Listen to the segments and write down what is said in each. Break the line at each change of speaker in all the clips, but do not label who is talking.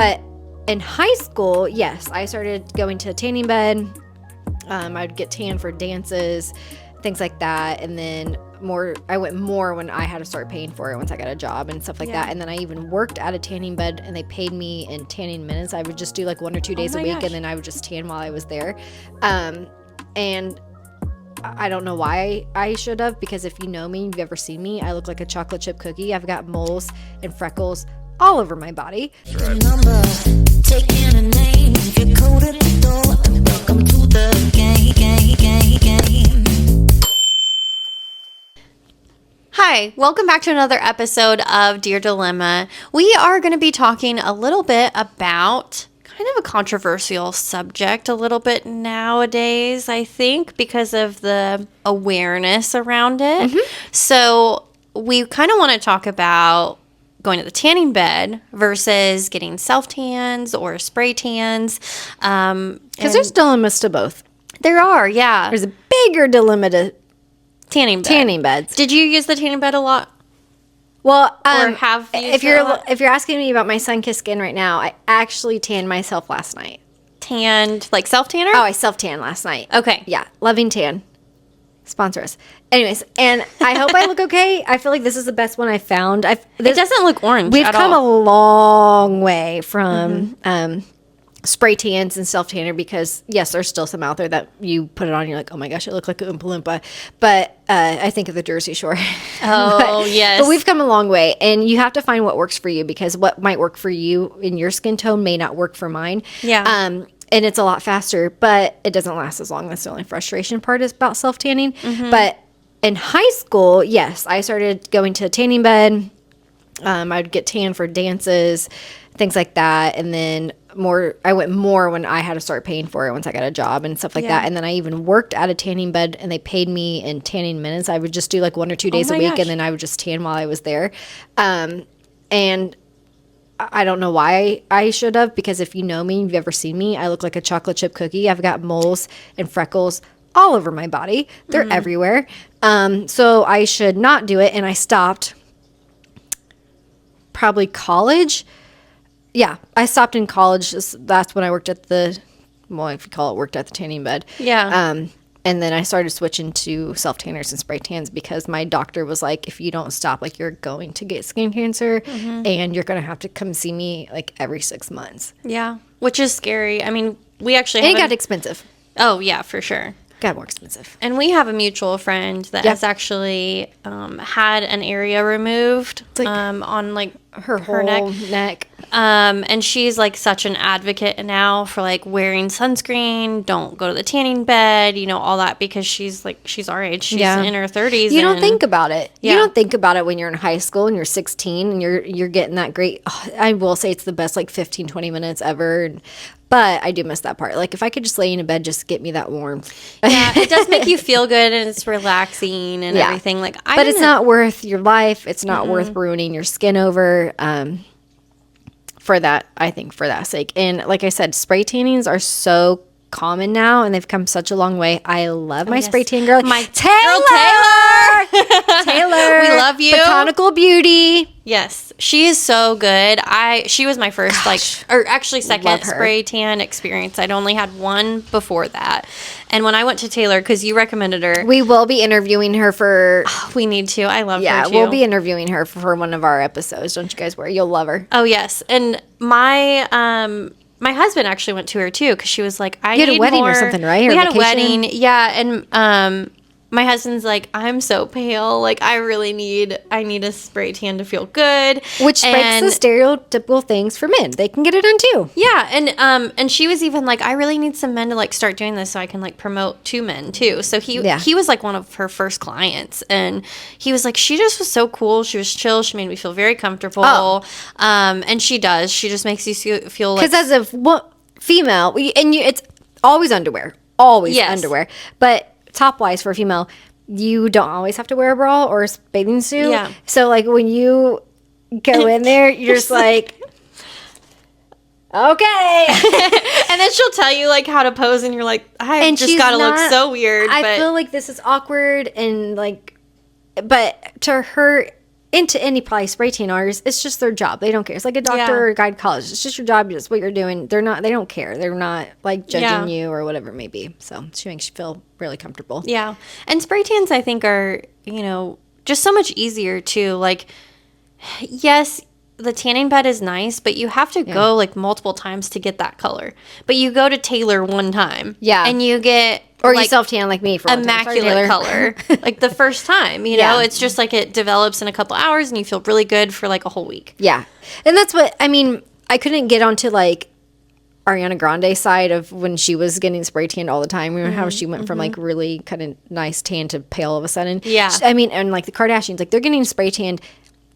But in high school, yes, I started going to a tanning bed. I'd get tan for dances, things like that. And then I went more when I had to start paying for it once I got a job and stuff like that. And then I even worked at a tanning bed and they paid me in tanning minutes. I would just do like 1 or 2 days a week. Gosh. And then I would just tan while I was there. And I don't know why I should have, because if you know me, you've ever seen me, I look like a chocolate chip cookie. I've got moles and freckles all over my body.
Hi, welcome back to another episode of Dear Dilemma. We are going to be talking a little bit about kind of a controversial subject a little bit nowadays, I think, because of the awareness around it. So we kind of want to talk about going to the tanning bed versus getting self-tans or spray tans.
Because there's dilemmas to both.
There are, yeah.
There's a bigger dilemma to tanning beds.
Did you use the tanning bed a lot?
Well,
or have
if you're asking me about my sun-kissed skin right now, I actually tanned myself last night.
Tanned, like self-tanner?
Oh, I self-tanned last night.
Okay.
Yeah, Loving Tan. Sponsor us. Anyways, and I hope I look okay. I feel like this is the best one I found. It
doesn't look orange
We've
at
come
all.
a long way from spray tans and self-tanner, because yes, there's still some out there that you put it on, you're like, oh my gosh, it looked like a Oompa Loompa. But I think of the Jersey Shore.
Oh, yes.
But we've come a long way, and you have to find what works for you, because what might work for you in your skin tone may not work for mine.
Yeah.
And it's a lot faster, but it doesn't last as long. That's the only frustration part is about self-tanning. But in high school, yes, I started going to a tanning bed. I'd get tan for dances, things like that. And then I went more when I had to start paying for it once I got a job and stuff like that. And then I even worked at a tanning bed and they paid me in tanning minutes. I would just do like 1 or 2 days a week, and then I would just tan while I was there. And I don't know why I should have, because if you know me, you've ever seen me, I look like a chocolate chip cookie. I've got moles and freckles all over my body. They're everywhere. So I should not do it. And I stopped probably college. Yeah, I stopped in college. That's when I worked at if you call it, worked at the tanning bed.
Yeah.
And then I started switching to self-tanners and spray tans, because my doctor was like, if you don't stop, like, you're going to get skin cancer and you're going to have to come see me like every 6 months.
Yeah. Which is scary. I mean, we actually
And it got expensive.
Oh, yeah, for sure.
Got more expensive.
And we have a mutual friend that has actually had an area removed on like her whole neck. And she's like such an advocate now for like wearing sunscreen, don't go to the tanning bed, all that, because she's our age. She's in her 30s.
You don't think about it.
Yeah.
You don't think about it when you're in high school and you're 16 and you're getting that great, I will say it's the best like 15, 20 minutes ever. But I do miss that part. Like, if I could just lay in a bed, just get me that warmth.
Yeah, it does make you feel good, and it's relaxing and everything. But
it's not worth your life. It's not worth ruining your skin over. For that sake. And like I said, spray tannings are so common now, and they've come such a long way. I love my spray tan girl.
My
Taylor.
We love you.
Botanical Beauty.
Yes, she is so good. She was my first second spray tan experience. I'd only had one before that. And when I went to Taylor, because you recommended her.
We will be interviewing her for...
we need to. I love her too.
Yeah, we'll be interviewing her for one of our episodes. Don't you guys worry. You'll love her.
Oh, yes. And my husband actually went to her too, because she was like,
you had a wedding or something, right?
We had a wedding. Yeah. And my husband's like, I'm so pale. Like, I need a spray tan to feel good.
Which breaks the stereotypical things for men. They can get it done too.
Yeah. And she was even like, I really need some men to like start doing this so I can like promote to men too. So he was like one of her first clients, and he was like, she just was so cool. She was chill. She made me feel very comfortable. Oh. And she does. She just makes you feel like.
Because as a female, it's always underwear. Always underwear. But top-wise for a female, you don't always have to wear a bra or a bathing suit.
Yeah.
So, like, when you go in there, you're just like, okay.
And then she'll tell you, like, how to pose, and you're like, I just gotta look so weird.
I feel like this is awkward, and, like, but to her, into any probably spray tan artist, it's just their job. They don't care. It's like a doctor or gynecologist. It's just your job. It's what you're doing. They don't care. They're not like judging you or whatever it may be. So she makes you feel really comfortable.
Yeah. And spray tans, I think, are, just so much easier too. Like, yes, the tanning bed is nice, but you have to go like multiple times to get that color. But you go to Taylor one time. Yeah. And you get...
Or you self-tan like me for
immaculate color. Like the first time, it's just like it develops in a couple hours and you feel really good for like a whole week.
Yeah. And that's what, I mean, I couldn't get onto like Ariana Grande's side of when she was getting spray tanned all the time. Remember how she went from like really kind of nice tan to pale all of a sudden?
Yeah.
I mean, and like the Kardashians, like they're getting spray tanned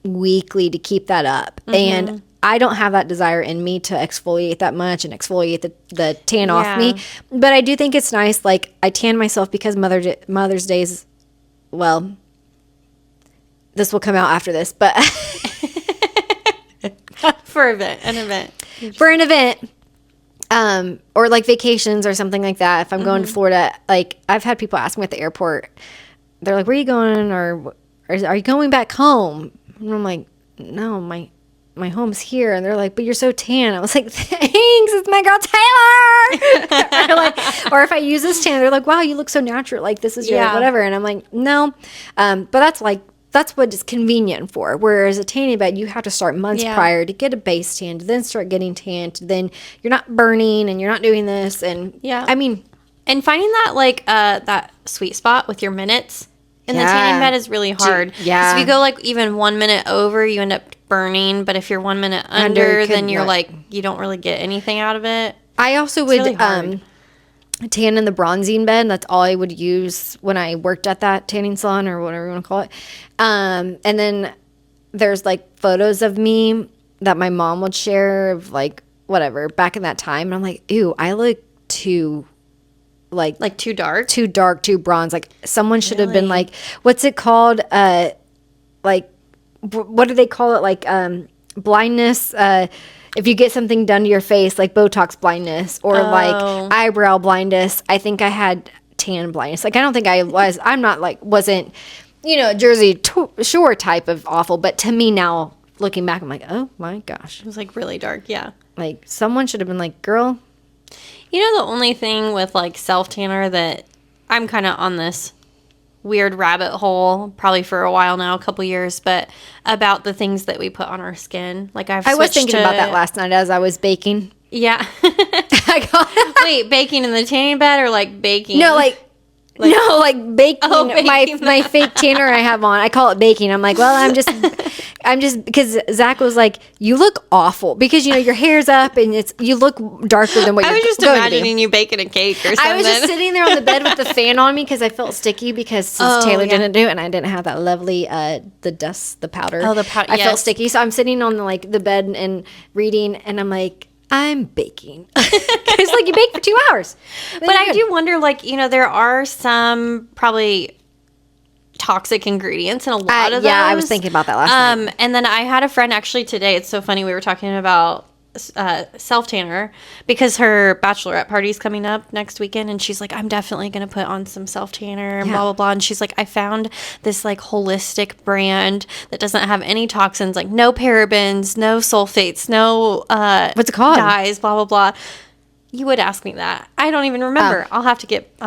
weekly to keep that up. And I don't have that desire in me to exfoliate that much and exfoliate the tan off me. But I do think it's nice. Like, I tan myself because Mother's Day is, well, this will come out after this, but.
For an event.
For an event. Or like vacations or something like that. If I'm going to Florida, like, I've had people ask me at the airport, they're like, where are you going? Or are you going back home? And I'm like, no, my home's here. And they're like, but you're so tan. I was like, thanks, it's my girl Taylor. or if I use this tan, they're like, wow, you look so natural, like this is your whatever. And I'm like, no. But that's what it's convenient for. Whereas a tanning bed, you have to start months prior to get a base tan, to then start getting tanned, then you're not burning and you're not doing this. And I mean,
and finding that like that sweet spot with your minutes in the tanning bed is really hard. So if you go like even 1 minute over, you end up burning. But if you're 1 minute under, then you're like, you don't really get anything out of it.
I also would tan in the bronzing bed. That's all I would use when I worked at that tanning salon or whatever you want to call it. And then there's like photos of me that my mom would share of like whatever back in that time. And I'm like, ew, I look too like
too dark,
too bronze. Like someone should have been like, what's it called? Like, what do they call it? Like, blindness. If you get something done to your face, like Botox blindness or like eyebrow blindness. I think I had tan blindness. Like, I don't think I'm not like, wasn't, Jersey Shore type of awful. But to me now, looking back, I'm like, oh my gosh.
It was like really dark. Yeah.
Like someone should have been like, girl.
The only thing with like self-tanner that I'm kind of on this weird rabbit hole probably for a while now, a couple years, but about the things that we put on our skin. Like I was
thinking about that last night as I was baking.
Yeah. Wait, baking in the tanning bed or like baking?
No, like baking. Oh, baking. My fake tanner I have on. I call it baking. I'm like, well, I'm just because Zach was like, you look awful because your hair's up and you look darker than what you're.
I was just imagining you baking a cake or something.
I was just sitting there on the bed with the fan on me because I felt sticky because Taylor didn't do it and I didn't have that lovely the powder. Oh, the powder. I felt sticky, so I'm sitting on the bed and reading, and I'm like, I'm baking. It's like you bake for 2 hours.
But I do wonder, like, there are some probably toxic ingredients in a lot of those.
Yeah, I was thinking about that last night.
And then I had a friend actually today. It's so funny. We were talking about self-tanner because her bachelorette party's coming up next weekend. And she's like, I'm definitely going to put on some self-tanner and blah, blah, blah. And she's like, I found this like holistic brand that doesn't have any toxins, like no parabens, no sulfates, no
what's it called?
Dyes, blah, blah, blah. You would ask me that. I don't even remember. I'll have to get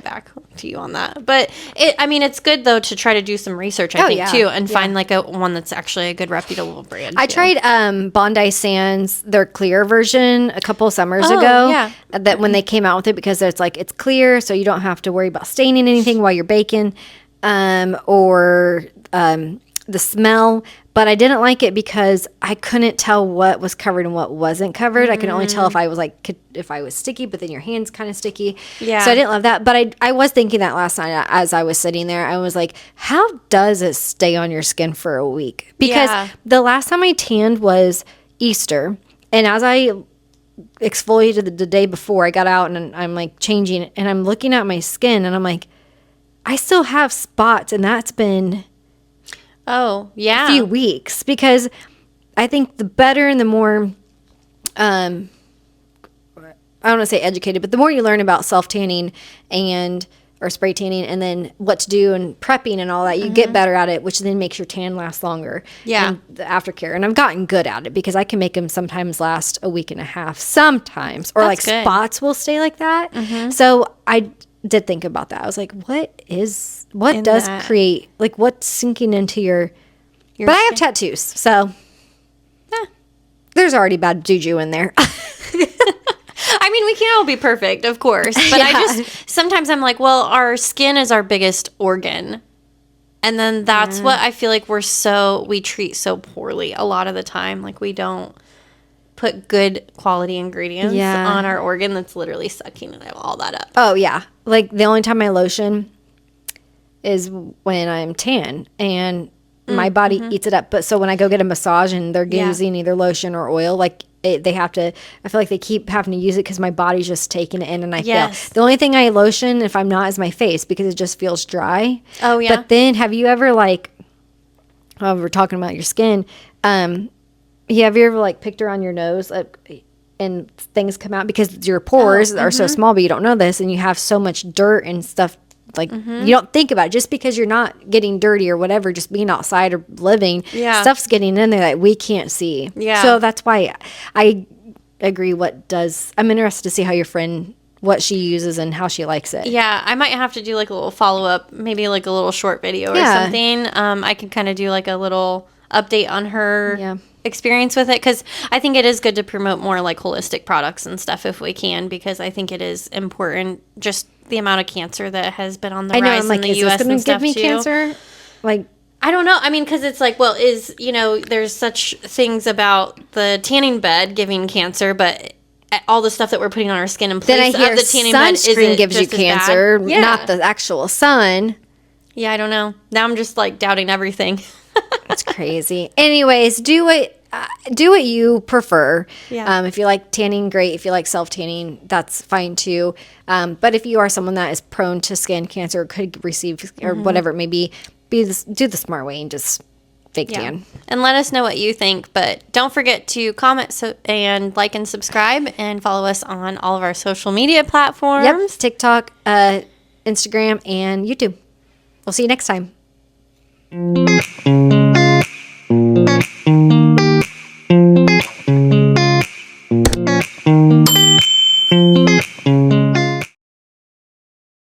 back to you on that. But it's good though to try to do some research, I think, too, and find like one that's actually a good reputable brand.
I tried Bondi Sands, their clear version, a couple of summers ago. Yeah. That when they came out with it, because it's clear, so you don't have to worry about staining anything while you're baking, or the smell. But I didn't like it because I couldn't tell what was covered and what wasn't covered. I could only tell if I was sticky, but then your hand's kind of sticky. Yeah. So I didn't love that. But I was thinking that last night as I was sitting there. I was like, how does it stay on your skin for a week? Because the last time I tanned was Easter. And as I exfoliated the day before, I got out and I'm like changing and I'm looking at my skin and I'm like, I still have spots, and that's been...
Oh, yeah.
A few weeks, because I think the better and the more, I don't want to say educated, but the more you learn about self-tanning and or spray tanning, and then what to do and prepping and all that, you get better at it, which then makes your tan last longer.
Yeah.
And the aftercare. And I've gotten good at it because I can make them sometimes last a week and a half, sometimes, or
That's good.
spots will stay like that. So I did think about that. I was like, what does
that.
create, like what's sinking into your but I have tattoos, so there's already bad juju in there.
I mean, we can't all be perfect, of course. But sometimes I'm like, well, our skin is our biggest organ. And then that's what I feel like we treat so poorly a lot of the time. Like, we don't put good quality ingredients on our organ that's literally sucking all that up.
Oh, yeah. Like, the only time I lotion is when I'm tan, and my body eats it up. But so when I go get a massage and they're using either lotion or oil, like, they have to, I feel like they keep having to use it because my body's just taking it in, and I feel the only thing I lotion if I'm not is my face because it just feels dry.
Oh, yeah.
But then have you ever we're talking about your skin, have you ever picked around your nose and things come out because your pores are so small, but you don't know this, and you have so much dirt and stuff. You don't think about it just because you're not getting dirty or whatever, just being outside or living, stuff's getting in there that we can't see. Yeah. So that's why I agree. I'm interested to see how your friend, what she uses and how she likes it.
Yeah. I might have to do a little follow-up, maybe like a little short video or something. I can kind of do a little update on her experience with it, because I think it is good to promote more holistic products and stuff if we can, because I think it is important, just the amount of cancer that has been on the rise in the U.S. and stuff, too. Is this going to give me cancer? I don't know. I mean, because it's there's such things about the tanning bed giving cancer, but all the stuff that we're putting on our skin in place of the tanning bed
gives you cancer, not the actual sun.
Yeah, I don't know. Now I'm just doubting everything.
That's crazy. Anyways, do what you prefer. Yeah. If you like tanning, great. If you like self-tanning, that's fine too. But if you are someone that is prone to skin cancer, could receive or whatever it may be, do the smart way and just fake tan.
And let us know what you think. But don't forget to comment and like and subscribe, and follow us on all of our social media platforms.
Yep. TikTok, Instagram, and YouTube. We'll see you next time.